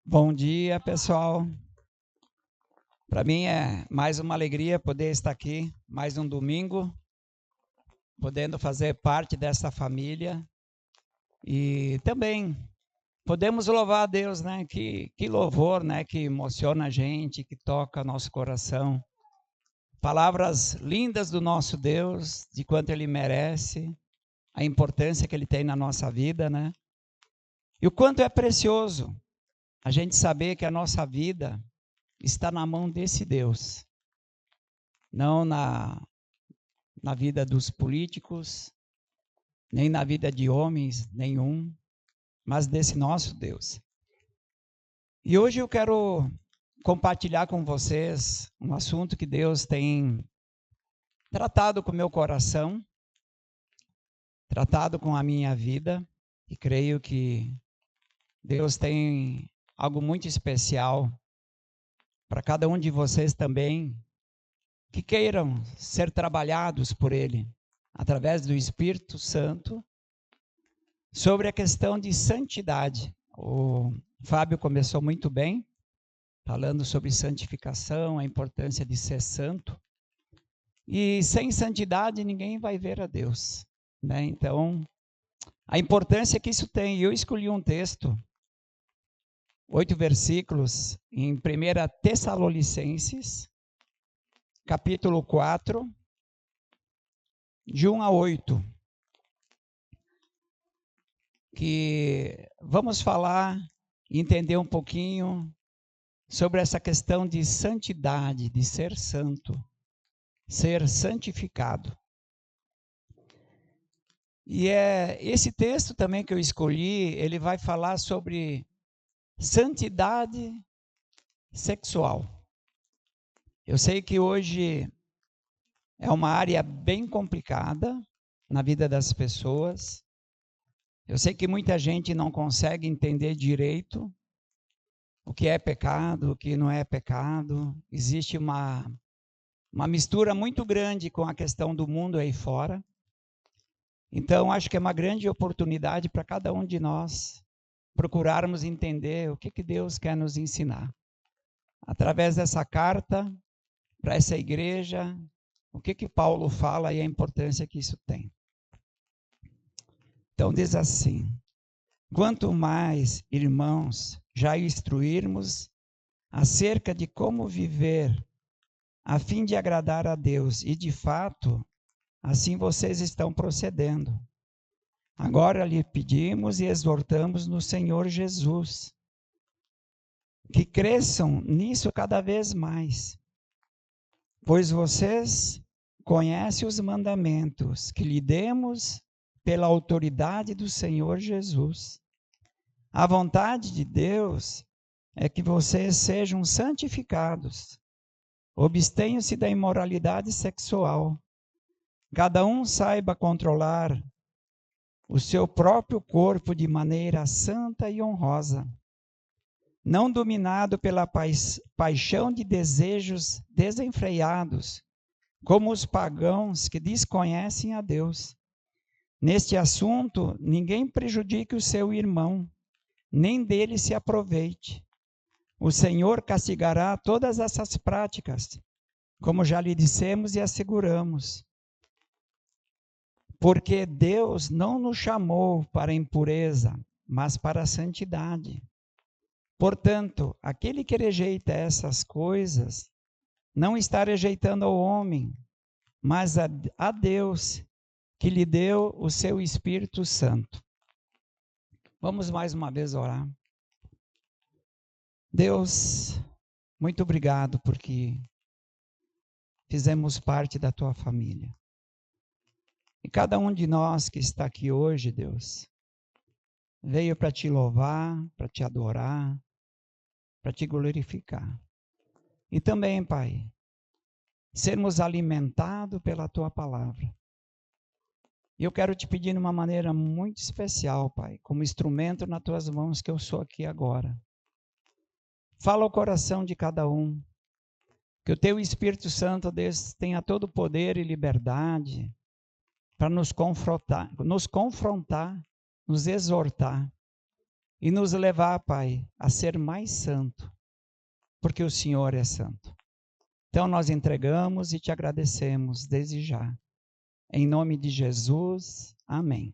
Bom dia, pessoal. Para mim é mais uma alegria poder estar aqui, mais um domingo, podendo fazer parte dessa família e também podemos louvar a Deus, né? Que louvor, né? Que emociona a gente, que toca nosso coração. Palavras lindas do nosso Deus, de quanto Ele merece, a importância que Ele tem na nossa vida, né? E o quanto é precioso a gente saber que a nossa vida está na mão desse Deus, não na vida dos políticos, nem na vida de homens nenhum, mas desse nosso Deus. E hoje eu quero compartilhar com vocês um assunto que Deus tem tratado com o meu coração, tratado com a minha vida, e creio que Deus tem algo muito especial para cada um de vocês também, que queiram ser trabalhados por Ele, através do Espírito Santo, sobre a questão de santidade. O Fábio começou muito bem, falando sobre santificação, a importância de ser santo. E sem santidade ninguém vai ver a Deus, né? Então, a importância que isso tem. Eu escolhi um texto, 8 versículos, em 1 Tessalonicenses, capítulo 4, de 1 a 8. Que vamos falar e entender um pouquinho sobre essa questão de santidade, de ser santo, ser santificado. E é esse texto também que eu escolhi, ele vai falar sobre santidade sexual. Eu sei que hoje é uma área bem complicada na vida das pessoas. Eu sei que muita gente não consegue entender direito o que é pecado, o que não é pecado. Existe uma mistura muito grande com a questão do mundo aí fora. Então, acho que é uma grande oportunidade para cada um de nós procurarmos entender o que Deus quer nos ensinar. Através dessa carta, para essa igreja, o que Paulo fala e a importância que isso tem. Então, diz assim: quanto mais, irmãos, já instruirmos acerca de como viver a fim de agradar a Deus, e de fato, assim vocês estão procedendo. Agora lhe pedimos e exortamos no Senhor Jesus, que cresçam nisso cada vez mais, pois vocês conhecem os mandamentos que lhe demos pela autoridade do Senhor Jesus. A vontade de Deus é que vocês sejam santificados, abstenham-se da imoralidade sexual, cada um saiba controlar o seu próprio corpo de maneira santa e honrosa, não dominado pela paixão de desejos desenfreados, como os pagãos que desconhecem a Deus. Neste assunto, ninguém prejudique o seu irmão, nem dele se aproveite. O Senhor castigará todas essas práticas, como já lhe dissemos e asseguramos. Porque Deus não nos chamou para a impureza, mas para a santidade. Portanto, aquele que rejeita essas coisas, não está rejeitando ao homem, mas a Deus, que lhe deu o seu Espírito Santo. Vamos mais uma vez orar. Deus, muito obrigado porque fizemos parte da tua família. E cada um de nós que está aqui hoje, Deus, veio para te louvar, para te adorar, para te glorificar. E também, Pai, sermos alimentados pela tua palavra. E eu quero te pedir de uma maneira muito especial, Pai, como instrumento nas tuas mãos que eu sou aqui agora. Fala ao coração de cada um, que o teu Espírito Santo, Deus, tenha todo o poder e liberdade para nos confrontar, nos exortar e nos levar, Pai, a ser mais santo, porque o Senhor é santo. Então nós entregamos e te agradecemos desde já. Em nome de Jesus, amém.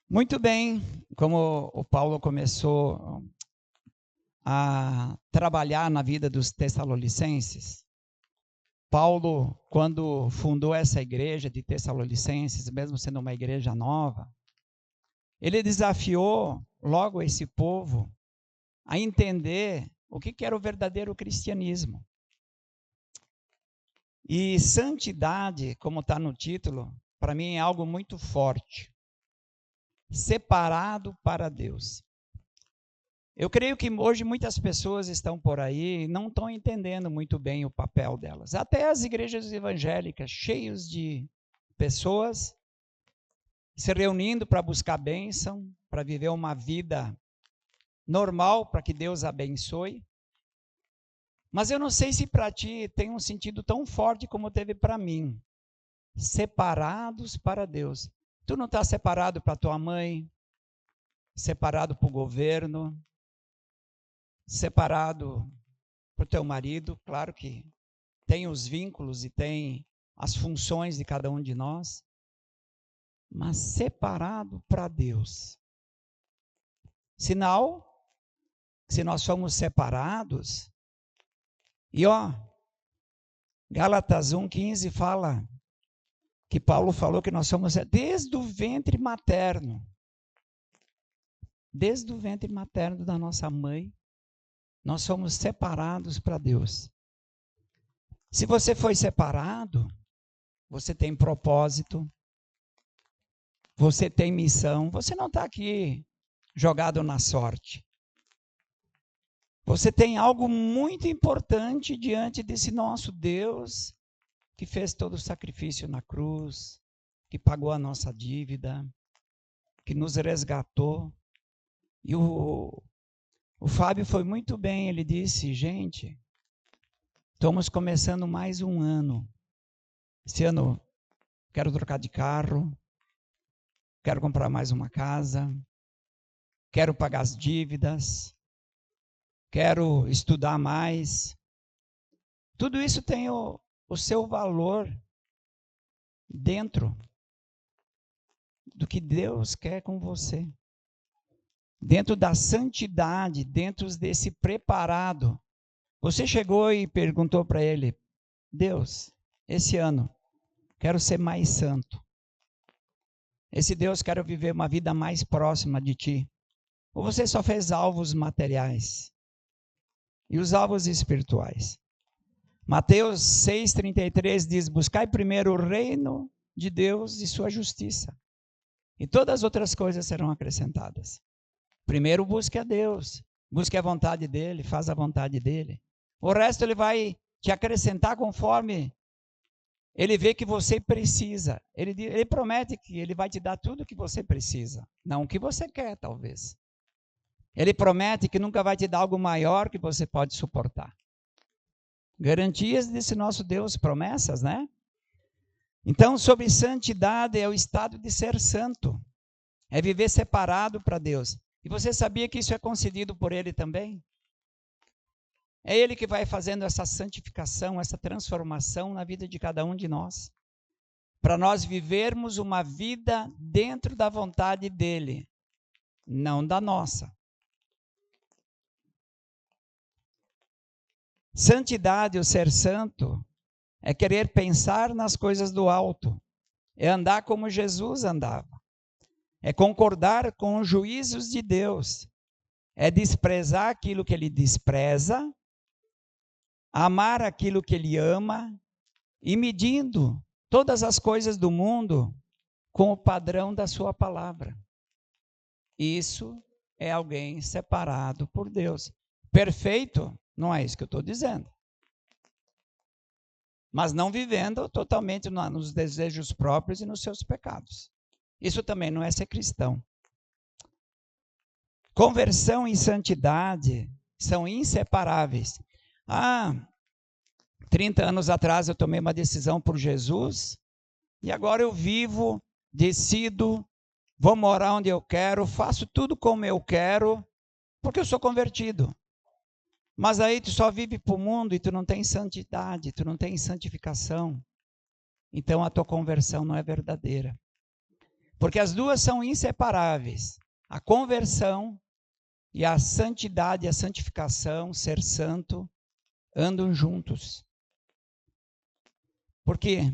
Muito bem, como o Paulo começou a trabalhar na vida dos Tessalonicenses, Paulo, quando fundou essa igreja de Tessalonicenses, mesmo sendo uma igreja nova, ele desafiou logo esse povo a entender o que era o verdadeiro cristianismo. E santidade, como está no título, para mim é algo muito forte. Separado para Deus. Eu creio que hoje muitas pessoas estão por aí e não estão entendendo muito bem o papel delas. Até as igrejas evangélicas, cheias de pessoas se reunindo para buscar bênção, para viver uma vida normal, para que Deus abençoe. Mas eu não sei se para ti tem um sentido tão forte como teve para mim. Separados para Deus. Tu não está separado para tua mãe, separado para o governo, separado para o teu marido. Claro que tem os vínculos e tem as funções de cada um de nós, mas separado para Deus. Sinal, se nós somos separados, e Gálatas 1,15 fala que Paulo falou que nós somos desde o ventre materno. Desde o ventre materno da nossa mãe, nós somos separados para Deus. Se você foi separado, você tem propósito, você tem missão, você não está aqui jogado na sorte. Você tem algo muito importante diante desse nosso Deus, que fez todo o sacrifício na cruz, que pagou a nossa dívida, que nos resgatou. E o Fábio foi muito bem, ele disse, gente, estamos começando mais um ano. Esse ano quero trocar de carro, quero comprar mais uma casa, quero pagar as dívidas, quero estudar mais. Tudo isso tem o seu valor dentro do que Deus quer com você. Dentro da santidade, dentro desse preparado. Você chegou e perguntou para ele, Deus, esse ano, quero ser mais santo. Esse Deus, quero viver uma vida mais próxima de ti. Ou você só fez alvos materiais? E os alvos espirituais? Mateus 6,33 diz, buscai primeiro o reino de Deus e sua justiça. E todas as outras coisas serão acrescentadas. Primeiro busque a Deus, busque a vontade dEle, faz a vontade dEle. O resto Ele vai te acrescentar conforme Ele vê que você precisa. Ele promete que Ele vai te dar tudo o que você precisa, não o que você quer, talvez. Ele promete que nunca vai te dar algo maior que você pode suportar. Garantias desse nosso Deus, promessas, né? Então, sobre santidade é o estado de ser santo. É viver separado para Deus. E você sabia que isso é concedido por Ele também? É Ele que vai fazendo essa santificação, essa transformação na vida de cada um de nós. Para nós vivermos uma vida dentro da vontade dEle, não da nossa. Santidade, o ser santo, é querer pensar nas coisas do alto. É andar como Jesus andava. É concordar com os juízos de Deus. É desprezar aquilo que Ele despreza, amar aquilo que Ele ama e medindo todas as coisas do mundo com o padrão da sua palavra. Isso é alguém separado por Deus. Perfeito? Não é isso que eu estou dizendo. Mas não vivendo totalmente nos desejos próprios e nos seus pecados. Isso também não é ser cristão. Conversão e santidade são inseparáveis. 30 anos atrás eu tomei uma decisão por Jesus e agora eu vivo, decido vou morar onde eu quero, faço tudo como eu quero, porque eu sou convertido. Mas aí tu só vive para o mundo e tu não tem santidade, tu não tem santificação. Então a tua conversão não é verdadeira. Porque as duas são inseparáveis. A conversão e a santidade, a santificação, ser santo, andam juntos. Por quê?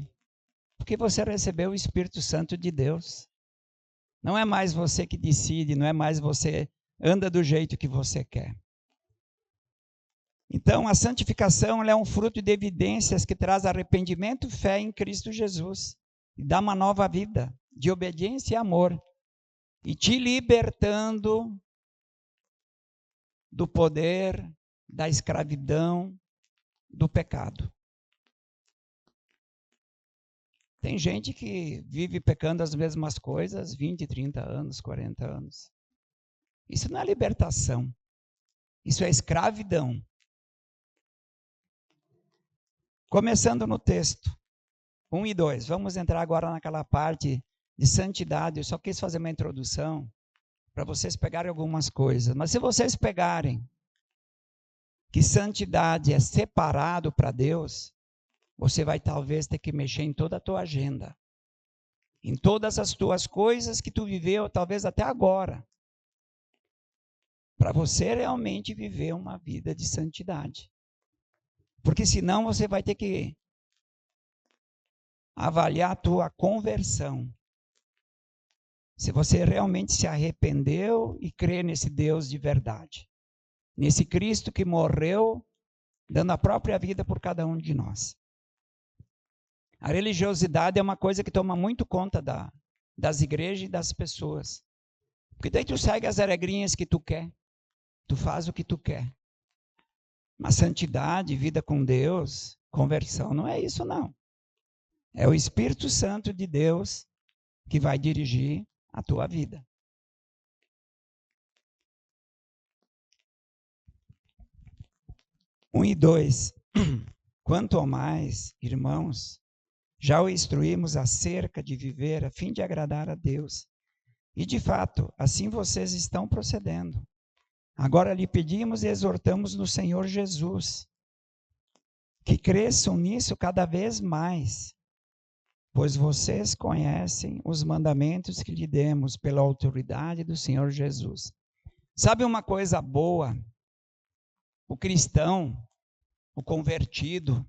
Porque você recebeu o Espírito Santo de Deus. Não é mais você que decide, não é mais você anda do jeito que você quer. Então, a santificação é um fruto de evidências que traz arrependimento e fé em Cristo Jesus. E dá uma nova vida de obediência e amor. E te libertando do poder, da escravidão, do pecado. Tem gente que vive pecando as mesmas coisas 20, 30 anos, 40 anos. Isso não é libertação. Isso é escravidão. Começando no texto 1 e 2. Vamos entrar agora naquela parte de santidade. Eu só quis fazer uma introdução para vocês pegarem algumas coisas. Mas se vocês pegarem que santidade é separado para Deus, você vai talvez ter que mexer em toda a tua agenda. Em todas as tuas coisas que tu viveu, talvez até agora. Para você realmente viver uma vida de santidade. Porque senão você vai ter que avaliar a tua conversão. Se você realmente se arrependeu e crê nesse Deus de verdade. Nesse Cristo que morreu, dando a própria vida por cada um de nós. A religiosidade é uma coisa que toma muito conta das igrejas e das pessoas. Porque daí tu segue as regrinhas que tu quer. Tu faz o que tu quer. Mas santidade, vida com Deus, conversão, não é isso não. É o Espírito Santo de Deus que vai dirigir a tua vida. Um e 2. Quanto ao mais, irmãos, já o instruímos acerca de viver a fim de agradar a Deus. E de fato, assim vocês estão procedendo. Agora lhe pedimos e exortamos no Senhor Jesus, que cresçam nisso cada vez mais, pois vocês conhecem os mandamentos que lhe demos pela autoridade do Senhor Jesus. Sabe uma coisa boa? O cristão, o convertido,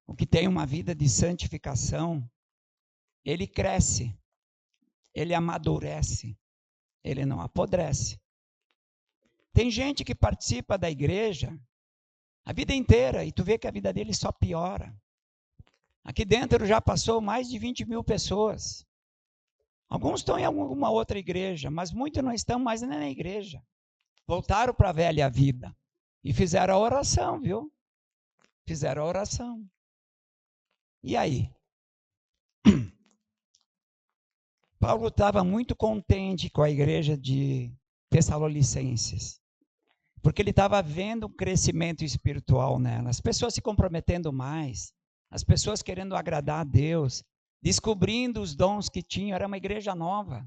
o que tem uma vida de santificação, ele cresce, ele amadurece, ele não apodrece. Tem gente que participa da igreja a vida inteira e tu vê que a vida dele só piora. Aqui dentro já passou mais de 20 mil pessoas. Alguns estão em alguma outra igreja, mas muitos não estão mais nem na igreja. Voltaram para a velha vida e fizeram a oração, viu? Fizeram a oração. E aí? Paulo estava muito contente com a igreja de Tessalonicenses, porque ele estava vendo um crescimento espiritual nela, as pessoas se comprometendo mais, as pessoas querendo agradar a Deus, descobrindo os dons que tinham. Era uma igreja nova,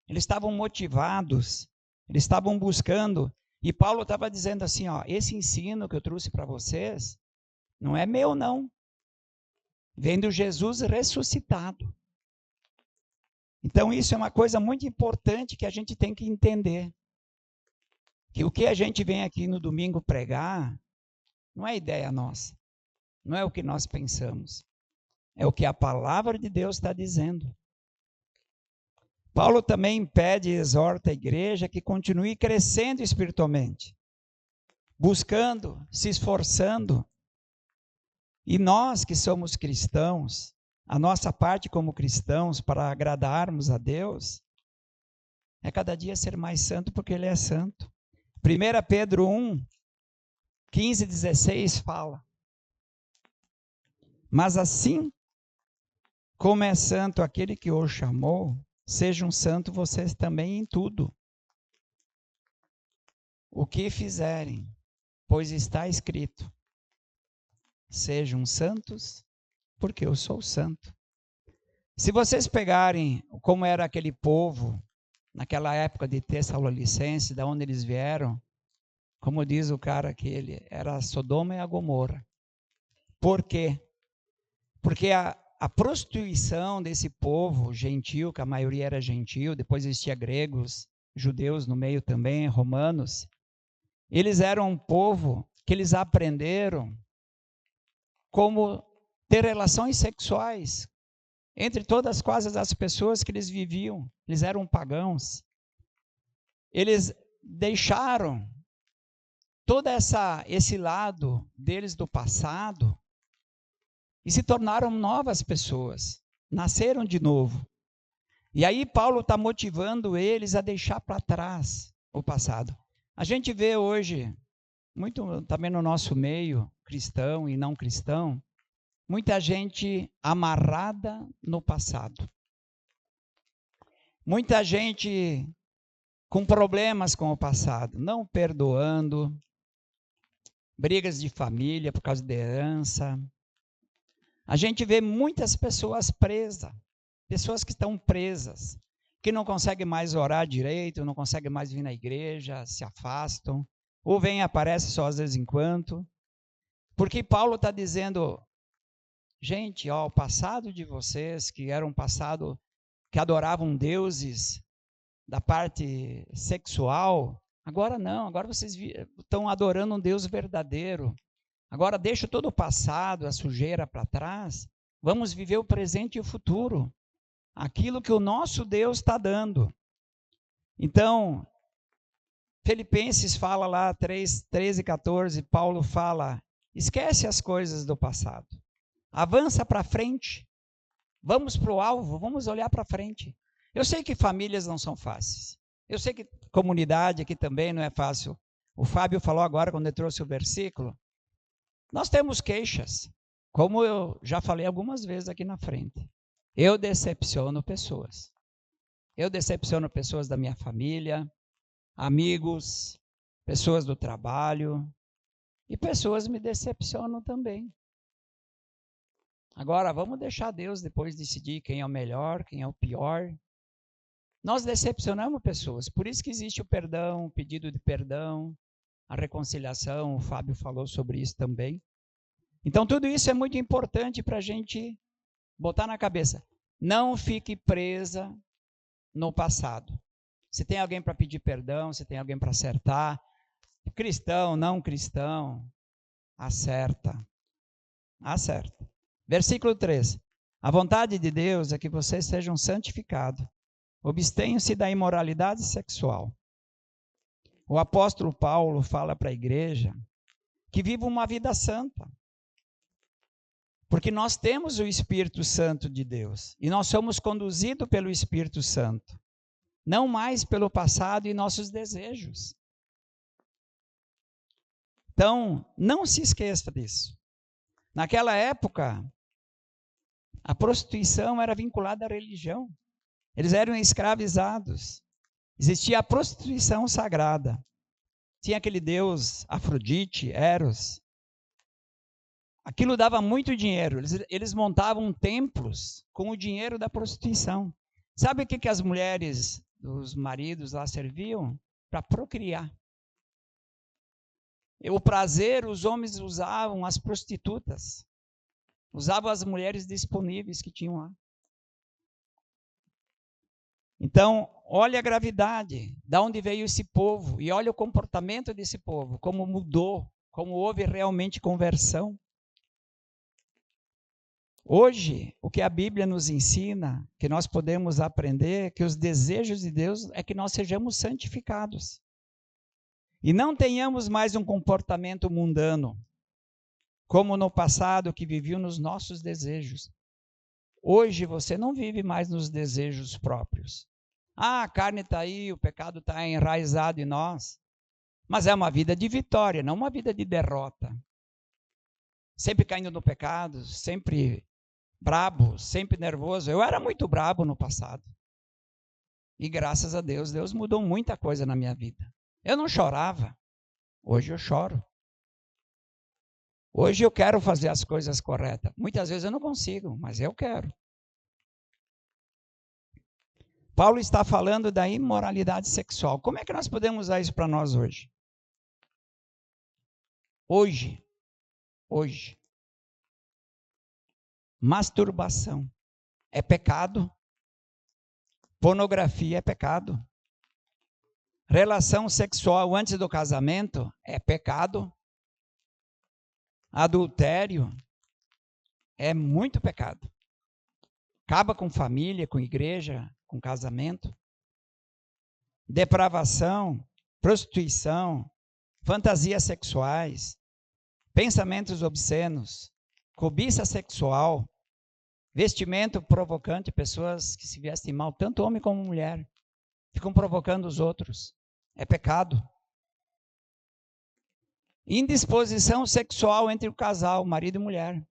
eles estavam motivados, eles estavam buscando, e Paulo estava dizendo assim, ó, esse ensino que eu trouxe para vocês, não é meu não, vem do Jesus ressuscitado. Então isso é uma coisa muito importante que a gente tem que entender. Que o que a gente vem aqui no domingo pregar, não é ideia nossa. Não é o que nós pensamos. É o que a palavra de Deus está dizendo. Paulo também pede e exorta a igreja que continue crescendo espiritualmente. Buscando, se esforçando. E nós que somos cristãos, a nossa parte como cristãos para agradarmos a Deus, é cada dia ser mais santo porque Ele é santo. 1 Pedro 1, 15 e 16 fala: mas assim como é santo aquele que o chamou, sejam santos vocês também em tudo. O que fizerem, pois está escrito: sejam santos, porque eu sou santo. Se vocês pegarem como era aquele povo, naquela época de Tessalonicense, da onde eles vieram, como diz o cara que ele era Sodoma e a Gomorra. Por quê? Porque a prostituição desse povo gentil, que a maioria era gentil, depois existia gregos, judeus no meio também, romanos, eles eram um povo que eles aprenderam como ter relações sexuais entre todas quase as pessoas que eles viviam. Eles eram pagãos. Eles deixaram todo esse lado deles do passado e se tornaram novas pessoas, nasceram de novo. E aí Paulo está motivando eles a deixar para trás o passado. A gente vê hoje, muito também no nosso meio, cristão e não cristão, muita gente amarrada no passado. Muita gente com problemas com o passado, não perdoando, brigas de família por causa de herança. A gente vê muitas pessoas presas, pessoas que estão presas, que não conseguem mais orar direito, não conseguem mais vir na igreja, se afastam, ou vem e aparece só às vezes em quando. Porque Paulo está dizendo, gente, ó, o passado de vocês, que era um passado que adoravam deuses da parte sexual, agora não, agora vocês estão adorando um Deus verdadeiro. Agora deixa todo o passado, a sujeira para trás, vamos viver o presente e o futuro. Aquilo que o nosso Deus está dando. Então, Filipenses fala lá, 13 e 14, Paulo fala, esquece as coisas do passado. Avança para frente. Vamos para o alvo, vamos olhar para frente. Eu sei que famílias não são fáceis. Eu sei que comunidade aqui também não é fácil. O Fábio falou agora, quando ele trouxe o versículo. Nós temos queixas, como eu já falei algumas vezes aqui na frente. Eu decepciono pessoas. Eu decepciono pessoas da minha família, amigos, pessoas do trabalho. E pessoas me decepcionam também. Agora, vamos deixar Deus depois decidir quem é o melhor, quem é o pior. Nós decepcionamos pessoas, por isso que existe o perdão, o pedido de perdão, a reconciliação, o Fábio falou sobre isso também. Então, tudo isso é muito importante para a gente botar na cabeça. Não fique presa no passado. Se tem alguém para pedir perdão, se tem alguém para acertar, cristão, não cristão, acerta. Acerta. Versículo 3. A vontade de Deus é que vocês sejam santificados. Abstenham-se da imoralidade sexual. O apóstolo Paulo fala para a igreja que viva uma vida santa. Porque nós temos o Espírito Santo de Deus. E nós somos conduzidos pelo Espírito Santo. Não mais pelo passado e nossos desejos. Então, não se esqueça disso. Naquela época, a prostituição era vinculada à religião. Eles eram escravizados. Existia a prostituição sagrada. Tinha aquele deus Afrodite, Eros. Aquilo dava muito dinheiro. Eles montavam templos com o dinheiro da prostituição. Sabe o que as mulheres dos maridos lá serviam? Para procriar. O prazer, os homens usavam as prostitutas. Usavam as mulheres disponíveis que tinham lá. Então, olha a gravidade, de onde veio esse povo, e olha o comportamento desse povo, como mudou, como houve realmente conversão. Hoje, o que a Bíblia nos ensina, que nós podemos aprender, que os desejos de Deus é que nós sejamos santificados. E não tenhamos mais um comportamento mundano, como no passado, que viviam nos nossos desejos. Hoje você não vive mais nos desejos próprios. A carne está aí, o pecado está enraizado em nós. Mas é uma vida de vitória, não uma vida de derrota. Sempre caindo no pecado, sempre brabo, sempre nervoso. Eu era muito brabo no passado. E graças a Deus, Deus mudou muita coisa na minha vida. Eu não chorava. Hoje eu choro. Hoje eu quero fazer as coisas corretas. Muitas vezes eu não consigo, mas eu quero. Paulo está falando da imoralidade sexual. Como é que nós podemos usar isso para nós hoje? Hoje. Masturbação é pecado. Pornografia é pecado. Relação sexual antes do casamento é pecado. Adultério é muito pecado. Acaba com família, com igreja, com casamento. Depravação, prostituição, fantasias sexuais, pensamentos obscenos, cobiça sexual, vestimento provocante, pessoas que se vestem mal, tanto homem como mulher, ficam provocando os outros. É pecado. Indisposição sexual entre o casal, marido e mulher.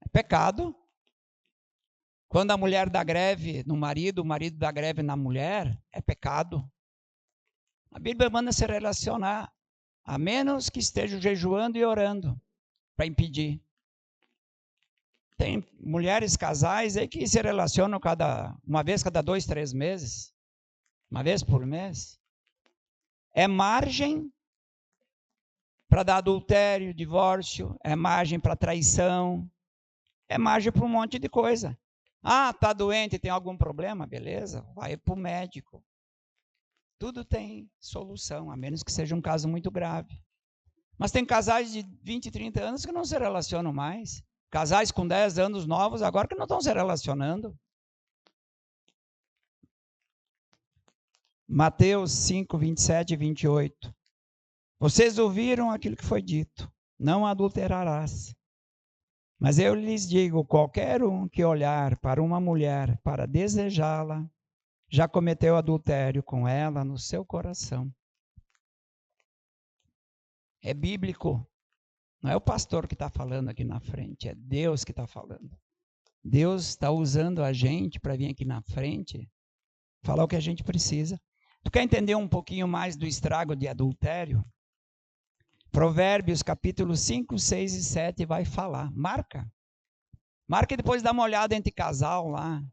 É pecado. Quando a mulher dá greve no marido, o marido dá greve na mulher, é pecado. A Bíblia manda se relacionar, a menos que esteja jejuando e orando, para impedir. Tem mulheres, casais aí que se relacionam uma vez cada 2, 3 meses, uma vez por mês. É margem para dar adultério, divórcio, é margem para traição, é margem para um monte de coisa. Ah, está doente, tem algum problema? Beleza, vai para o médico. Tudo tem solução, a menos que seja um caso muito grave. Mas tem casais de 20, 30 anos que não se relacionam mais. Casais com 10 anos novos agora que não estão se relacionando. Mateus 5, 27 e 28. Vocês ouviram aquilo que foi dito, não adulterarás. Mas eu lhes digo, qualquer um que olhar para uma mulher para desejá-la, já cometeu adultério com ela no seu coração. É bíblico. Não é o pastor que está falando aqui na frente, é Deus que está falando. Deus está usando a gente para vir aqui na frente, falar o que a gente precisa. Tu quer entender um pouquinho mais do estrago de adultério? Provérbios capítulo 5, 6 e 7 vai falar. Marca e depois dá uma olhada entre casal lá.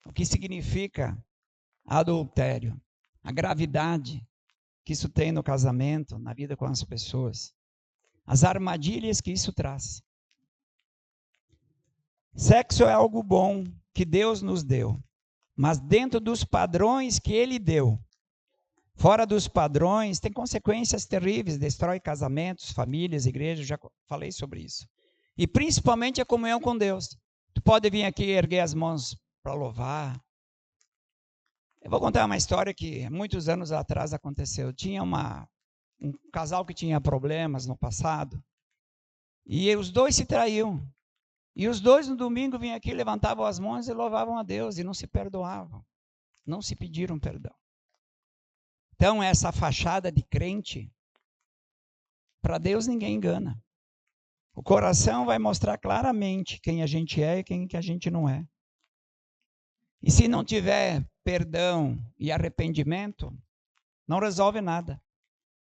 O que significa adultério. A gravidade que isso tem no casamento, na vida com as pessoas. As armadilhas que isso traz. Sexo é algo bom que Deus nos deu, mas dentro dos padrões que Ele deu. Fora dos padrões, tem consequências terríveis, destrói casamentos, famílias, igrejas, já falei sobre isso. E principalmente a comunhão com Deus. Tu pode vir aqui erguer as mãos para louvar. Eu vou contar uma história que muitos anos atrás aconteceu. Tinha um casal que tinha problemas no passado, e os dois se traíam. E os dois no domingo vinham aqui, levantavam as mãos e louvavam a Deus, e não se perdoavam. Não se pediram perdão. Então, essa fachada de crente, para Deus ninguém engana. O coração vai mostrar claramente quem a gente é e quem que a gente não é. E se não tiver perdão e arrependimento, não resolve nada.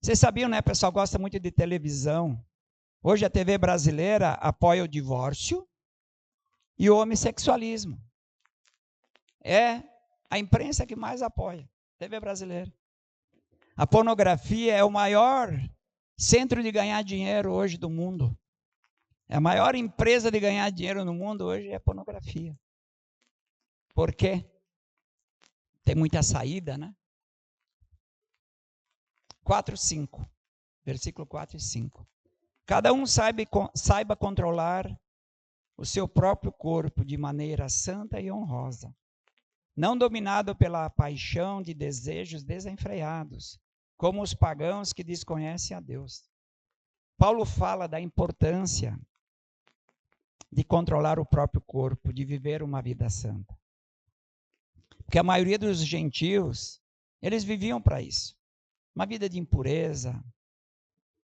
Vocês sabiam, né? O pessoal gosta muito de televisão. Hoje a TV brasileira apoia o divórcio e o homossexualismo. É a imprensa que mais apoia, TV brasileira. A pornografia é o maior centro de ganhar dinheiro hoje do mundo. É a maior empresa de ganhar dinheiro no mundo hoje é a pornografia. Por quê? Tem muita saída, né? 4, 5. Versículo 4 e 5. Cada um saiba controlar o seu próprio corpo de maneira santa e honrosa, não dominado pela paixão de desejos desenfreados, como os pagãos que desconhecem a Deus. Paulo fala da importância de controlar o próprio corpo, de viver uma vida santa. Porque a maioria dos gentios, eles viviam para isso. Uma vida de impureza,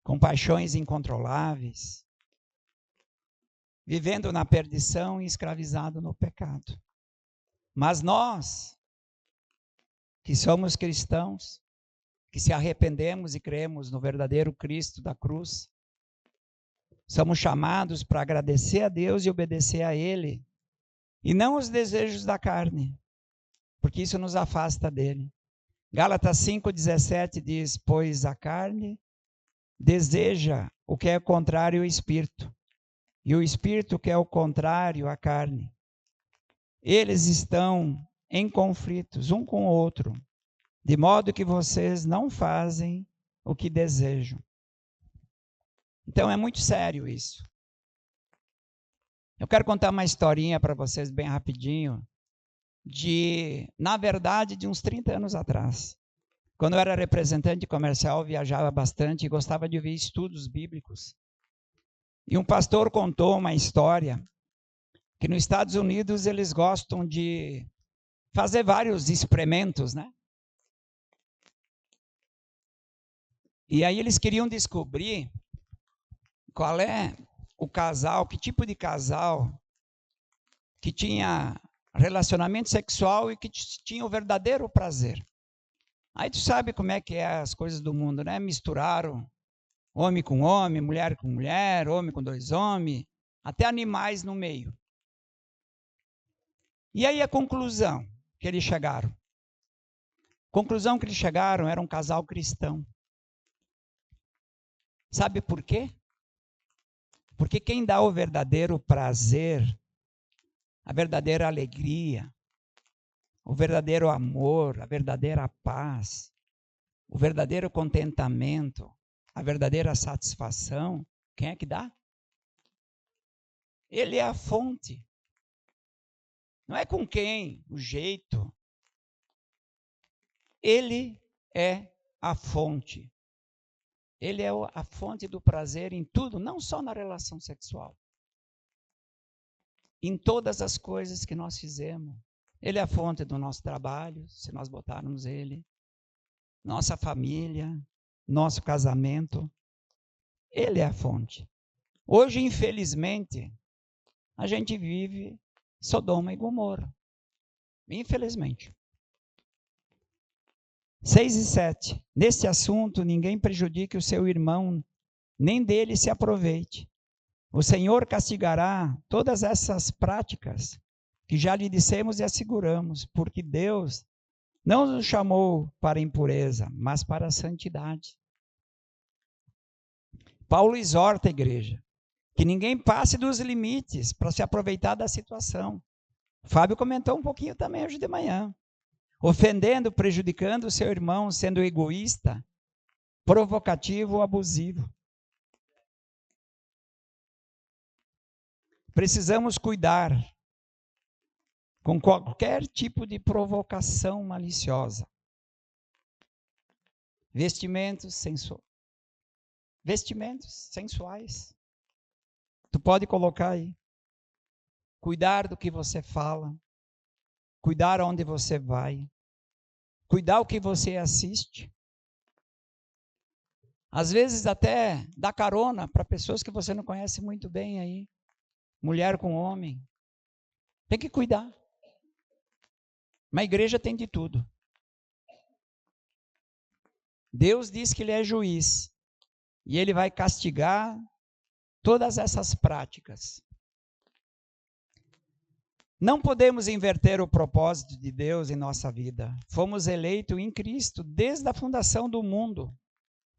com paixões incontroláveis, vivendo na perdição e escravizado no pecado. Mas nós, que somos cristãos, que se arrependemos e cremos no verdadeiro Cristo da cruz, somos chamados para agradecer a Deus e obedecer a Ele, e não os desejos da carne. porque isso nos afasta dele. Gálatas 5,17 diz: pois a carne deseja o que é contrário ao espírito, e o espírito que é o contrário à carne. Eles estão em conflitos um com o outro, de modo que vocês não fazem o que desejam. Então é muito sério isso. Eu quero contar uma historinha para vocês bem rapidinho, na verdade, de uns 30 anos atrás. Quando eu era representante comercial, viajava bastante e gostava de ver estudos bíblicos. E um pastor contou uma história que nos Estados Unidos eles gostam de fazer vários experimentos, né? E aí eles queriam descobrir qual é o casal, que tipo de casal que tinha relacionamento sexual e que tinha o verdadeiro prazer. Aí tu sabe como é que é as coisas do mundo, né? Misturaram homem com homem, mulher com mulher, homem com dois homens, até animais no meio. E aí a conclusão que eles chegaram? Conclusão que eles chegaram era um casal cristão. Sabe por quê? Porque quem dá o verdadeiro prazer, a verdadeira alegria, o verdadeiro amor, a verdadeira paz, o verdadeiro contentamento, a verdadeira satisfação, quem é que dá? Ele é a fonte. Não é com quem, o jeito. Ele é a fonte. Ele é a fonte do prazer em tudo, não só na relação sexual. Em todas as coisas que nós fizemos. Ele é a fonte do nosso trabalho, se nós botarmos ele. Nossa família, nosso casamento. Ele é a fonte. Hoje, infelizmente, a gente vive Sodoma e Gomorra. Infelizmente. 6 e 7. Neste assunto, ninguém prejudique o seu irmão, nem dele se aproveite. O Senhor castigará todas essas práticas que já lhe dissemos e asseguramos, porque Deus não nos chamou para a impureza, mas para a santidade. Paulo exorta a igreja que ninguém passe dos limites para se aproveitar da situação. O Fábio comentou um pouquinho também hoje de manhã. Ofendendo, prejudicando o seu irmão, sendo egoísta, provocativo ou abusivo. Precisamos cuidar com qualquer tipo de provocação maliciosa. Vestimentos sensuais. Tu pode colocar aí. Cuidar do que você fala. Cuidar onde você vai. Cuidar o que você assiste. Às vezes até dar carona para pessoas que você não conhece muito bem aí. Mulher com homem. Tem que cuidar. Mas a igreja tem de tudo. Deus diz que Ele é juiz. E Ele vai castigar todas essas práticas. Não podemos inverter o propósito de Deus em nossa vida. Fomos eleitos em Cristo desde a fundação do mundo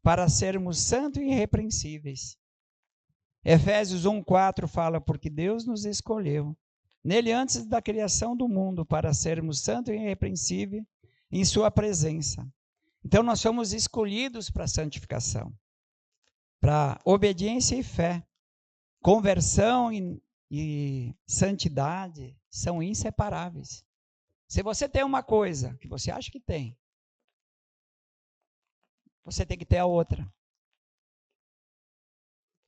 para sermos santos e irrepreensíveis. Efésios 1:4 fala, porque Deus nos escolheu nele antes da criação do mundo para sermos santos e irrepreensíveis em sua presença. Então nós somos escolhidos para a santificação, para obediência e fé. Conversão e santidade são inseparáveis. Se você tem uma coisa que você acha que tem, você tem que ter a outra.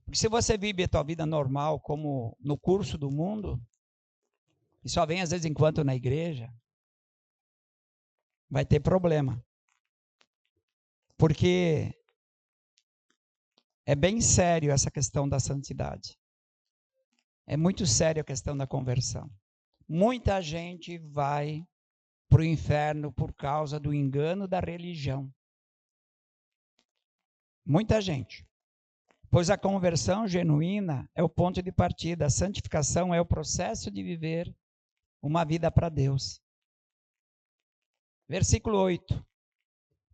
Porque se você vive a tua vida normal, como no curso do mundo, e só vem às vezes enquanto na igreja, vai ter problema. Porque é bem sério essa questão da santidade. É muito sério a questão da conversão. Muita gente vai para o inferno por causa do engano da religião. Muita gente. Pois a conversão genuína é o ponto de partida. A santificação é o processo de viver uma vida para Deus. Versículo 8.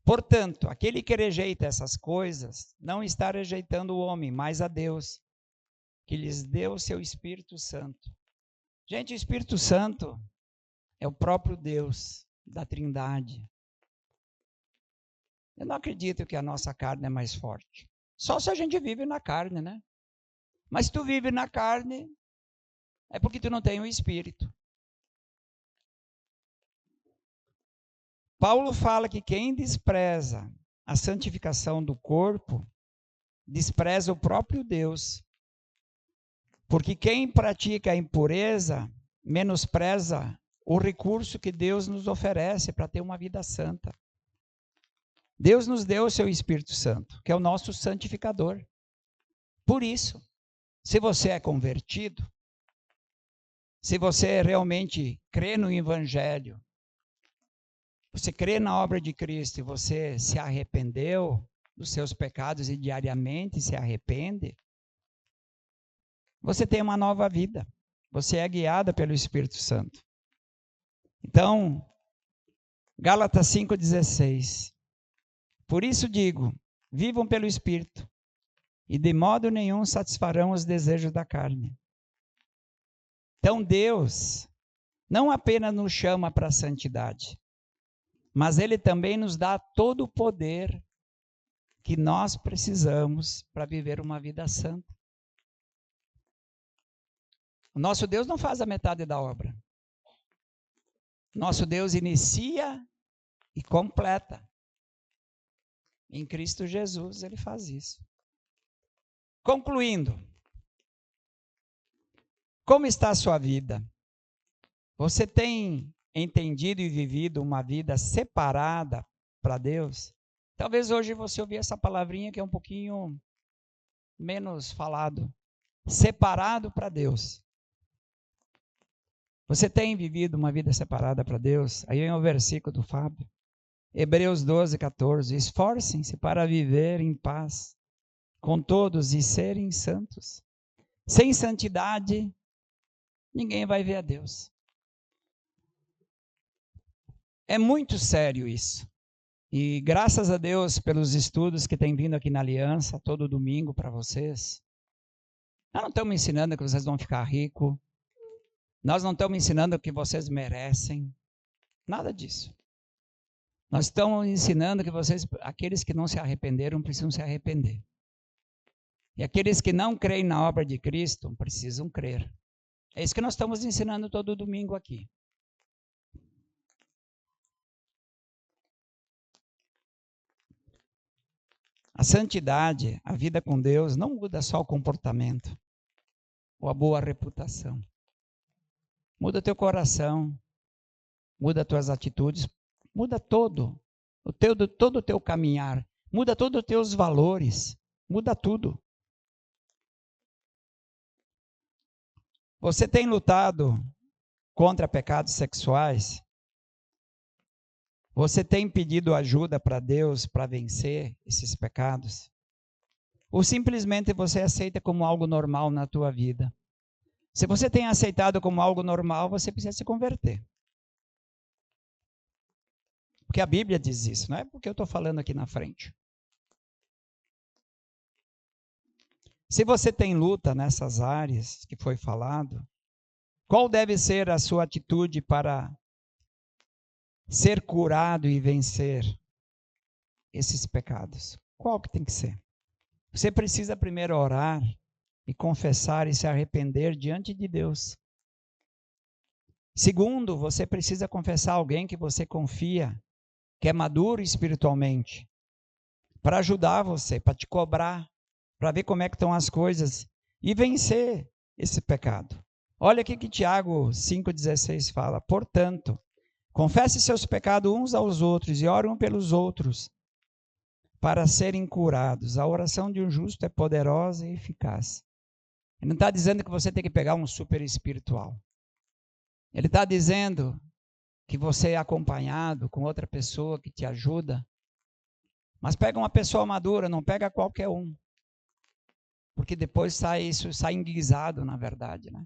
Portanto, aquele que rejeita essas coisas, não está rejeitando o homem, mas a Deus, que lhes deu o seu Espírito Santo. Gente, o Espírito Santo é o próprio Deus da Trindade. Eu não acredito que a nossa carne é mais forte. Só se a gente vive na carne, né? Mas se tu vive na carne, é porque tu não tem o Espírito. Paulo fala que quem despreza a santificação do corpo, despreza o próprio Deus. Porque quem pratica a impureza, menospreza o recurso que Deus nos oferece para ter uma vida santa. Deus nos deu o seu Espírito Santo, que é o nosso santificador. Por isso, se você é convertido, se você realmente crê no Evangelho, você crê na obra de Cristo e você se arrependeu dos seus pecados e diariamente se arrepende, você tem uma nova vida. Você é guiada pelo Espírito Santo. Então, Gálatas 5,16. Por isso digo, vivam pelo Espírito, e de modo nenhum satisfarão os desejos da carne. Então Deus não apenas nos chama para a santidade, mas Ele também nos dá todo o poder que nós precisamos para viver uma vida santa. O nosso Deus não faz a metade da obra. Nosso Deus inicia e completa. Em Cristo Jesus Ele faz isso. Concluindo, como está a sua vida? Você tem entendido e vivido uma vida separada para Deus? Talvez hoje você ouvir essa palavrinha que é um pouquinho menos falado. Separado para Deus. Você tem vivido uma vida separada para Deus? Aí é o versículo do Fábio. Hebreus 12:14. Esforcem-se para viver em paz com todos e serem santos. Sem santidade, ninguém vai ver a Deus. É muito sério isso. E graças a Deus pelos estudos que tem vindo aqui na Aliança, todo domingo para vocês. Nós não estamos ensinando que vocês vão ficar ricos. Nós não estamos ensinando que vocês merecem. Nada disso. Nós estamos ensinando que vocês, aqueles que não se arrependeram, precisam se arrepender. E aqueles que não creem na obra de Cristo, precisam crer. É isso que nós estamos ensinando todo domingo aqui. A santidade, a vida com Deus, não muda só o comportamento ou a boa reputação. Muda teu coração, muda tuas atitudes, muda todo o teu caminhar, muda todos os teus valores, muda tudo. Você tem lutado contra pecados sexuais? Você tem pedido ajuda para Deus para vencer esses pecados? Ou simplesmente você aceita como algo normal na tua vida? Se você tem aceitado como algo normal, você precisa se converter. Porque a Bíblia diz isso, não é porque eu estou falando aqui na frente. Se você tem luta nessas áreas que foi falado, qual deve ser a sua atitude para ser curado e vencer esses pecados? Qual que tem que ser? Você precisa primeiro orar e confessar e se arrepender diante de Deus. Segundo, você precisa confessar alguém que você confia, que é maduro espiritualmente, para ajudar você, para te cobrar, para ver como é que estão as coisas e vencer esse pecado. Olha aqui que Tiago 5,16 fala: portanto, confesse seus pecados uns aos outros e orem pelos outros para serem curados. A oração de um justo é poderosa e eficaz. Ele não está dizendo que você tem que pegar um super espiritual. Ele está dizendo que você é acompanhado com outra pessoa que te ajuda. Mas pega uma pessoa madura, não pega qualquer um. Porque depois isso sai enguisado, na verdade, né?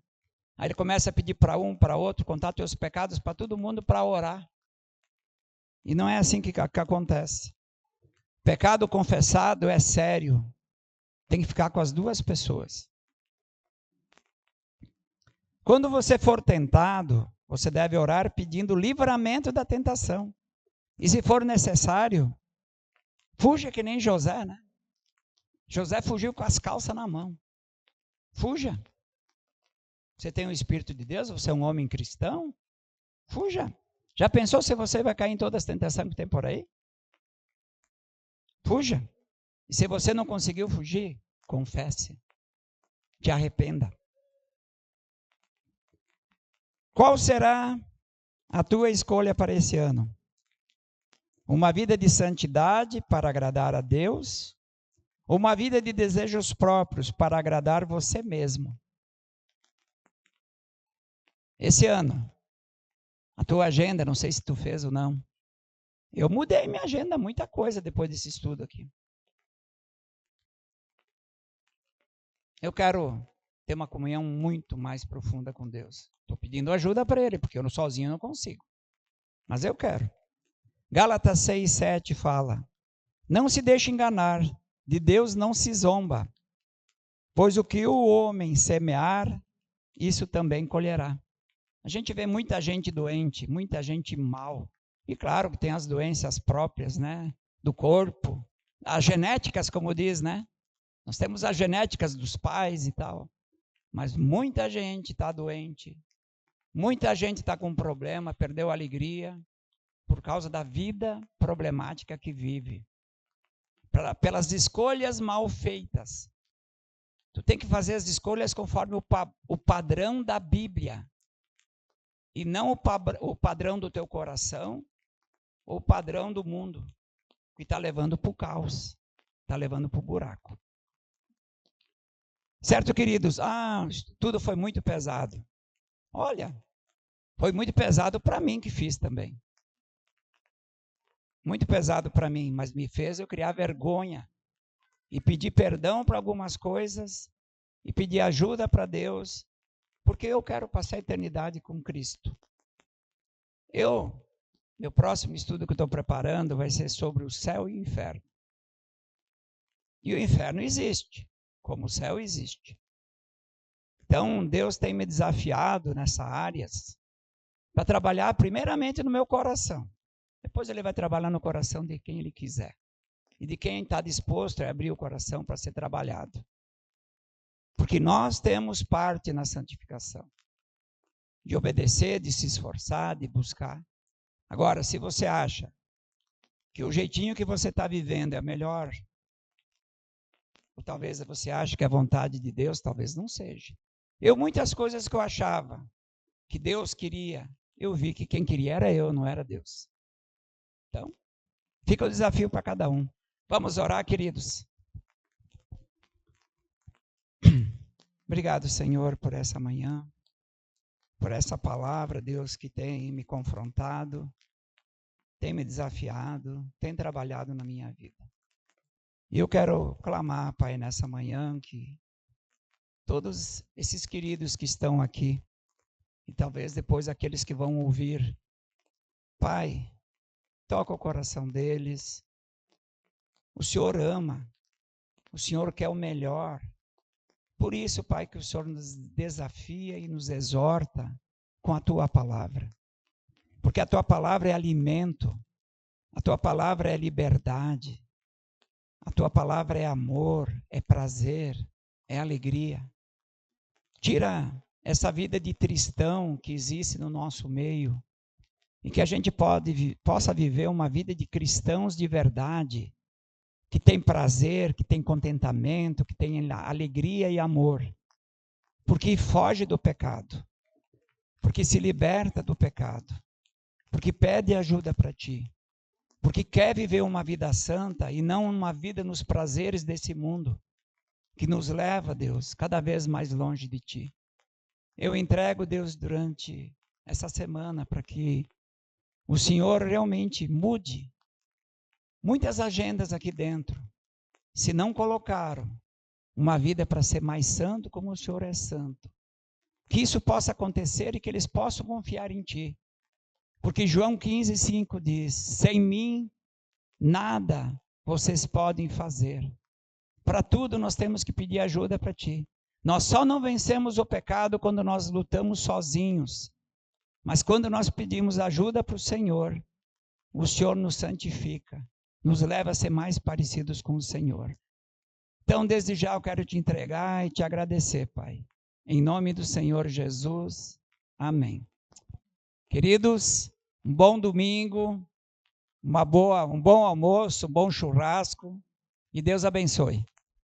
Aí ele começa a pedir para um, para outro, contar teus pecados para todo mundo para orar. E não é assim que acontece. Pecado confessado é sério. Tem que ficar com as duas pessoas. Quando você for tentado, você deve orar pedindo livramento da tentação. E se for necessário, fuja que nem José, né? José fugiu com as calças na mão. Fuja. Você tem o Espírito de Deus, você é um homem cristão, fuja. Já pensou se você vai cair em todas as tentações que tem por aí? Fuja. E se você não conseguiu fugir, confesse. Te arrependa. Qual será a tua escolha para esse ano? Uma vida de santidade para agradar a Deus? Ou uma vida de desejos próprios para agradar você mesmo? Esse ano, a tua agenda, não sei se tu fez ou não. Eu mudei minha agenda, muita coisa depois desse estudo aqui. Eu quero ter uma comunhão muito mais profunda com Deus. Estou pedindo ajuda para Ele, porque eu sozinho não consigo. Mas eu quero. Gálatas 6:7 fala: não se deixe enganar, de Deus não se zomba, pois o que o homem semear, isso também colherá. A gente vê muita gente doente, muita gente mal. E claro que tem as doenças próprias, né, do corpo, as genéticas, como diz, né? Nós temos as genéticas dos pais e tal. Mas muita gente está doente. Muita gente está com problema, perdeu a alegria por causa da vida problemática que vive. Pelas escolhas mal feitas. Tu tem que fazer as escolhas conforme o padrão da Bíblia. E não o padrão do teu coração ou o padrão do mundo, que está levando para o caos, está levando para o buraco. Certo, queridos? Tudo foi muito pesado. Olha, foi muito pesado para mim que fiz também. Muito pesado para mim, mas me fez eu criar vergonha e pedir perdão para algumas coisas e pedir ajuda para Deus, porque eu quero passar a eternidade com Cristo. Meu próximo estudo que eu estou preparando vai ser sobre o céu e o inferno. E o inferno existe, como o céu existe. Então, Deus tem me desafiado nessa área para trabalhar primeiramente no meu coração. Depois Ele vai trabalhar no coração de quem Ele quiser. E de quem está disposto a abrir o coração para ser trabalhado. Porque nós temos parte na santificação. De obedecer, de se esforçar, de buscar. Agora, se você acha que o jeitinho que você está vivendo é melhor, ou talvez você ache que é a vontade de Deus, talvez não seja. Muitas coisas que eu achava que Deus queria, eu vi que quem queria era eu, não era Deus. Então, fica o desafio para cada um. Vamos orar, queridos. Obrigado, Senhor, por essa manhã, por essa palavra, Deus, que tem me confrontado, tem me desafiado, tem trabalhado na minha vida. E eu quero clamar, Pai, nessa manhã, que todos esses queridos que estão aqui, e talvez depois aqueles que vão ouvir, Pai, toca o coração deles. O Senhor ama, o Senhor quer o melhor. Por isso, Pai, que o Senhor nos desafia e nos exorta com a Tua palavra. Porque a Tua palavra é alimento, a Tua palavra é liberdade, a Tua palavra é amor, é prazer, é alegria. Tira essa vida de tristão que existe no nosso meio e que a gente possa viver uma vida de cristãos de verdade, que tem prazer, que tem contentamento, que tem alegria e amor, porque foge do pecado, porque se liberta do pecado, porque pede ajuda para ti, porque quer viver uma vida santa e não uma vida nos prazeres desse mundo, que nos leva, Deus, cada vez mais longe de ti. Eu entrego, Deus, durante essa semana para que o Senhor realmente mude muitas agendas aqui dentro. Se não colocaram uma vida para ser mais santo como o Senhor é santo, que isso possa acontecer e que eles possam confiar em Ti. Porque João 15:5 diz: sem mim, nada vocês podem fazer. Para tudo nós temos que pedir ajuda para ti. Nós só não vencemos o pecado quando nós lutamos sozinhos. Mas quando nós pedimos ajuda para o Senhor nos santifica, nos leva a ser mais parecidos com o Senhor. Então, desde já eu quero te entregar e te agradecer, Pai. Em nome do Senhor Jesus. Amém. Queridos, um bom domingo, um bom almoço, um bom churrasco. E Deus abençoe.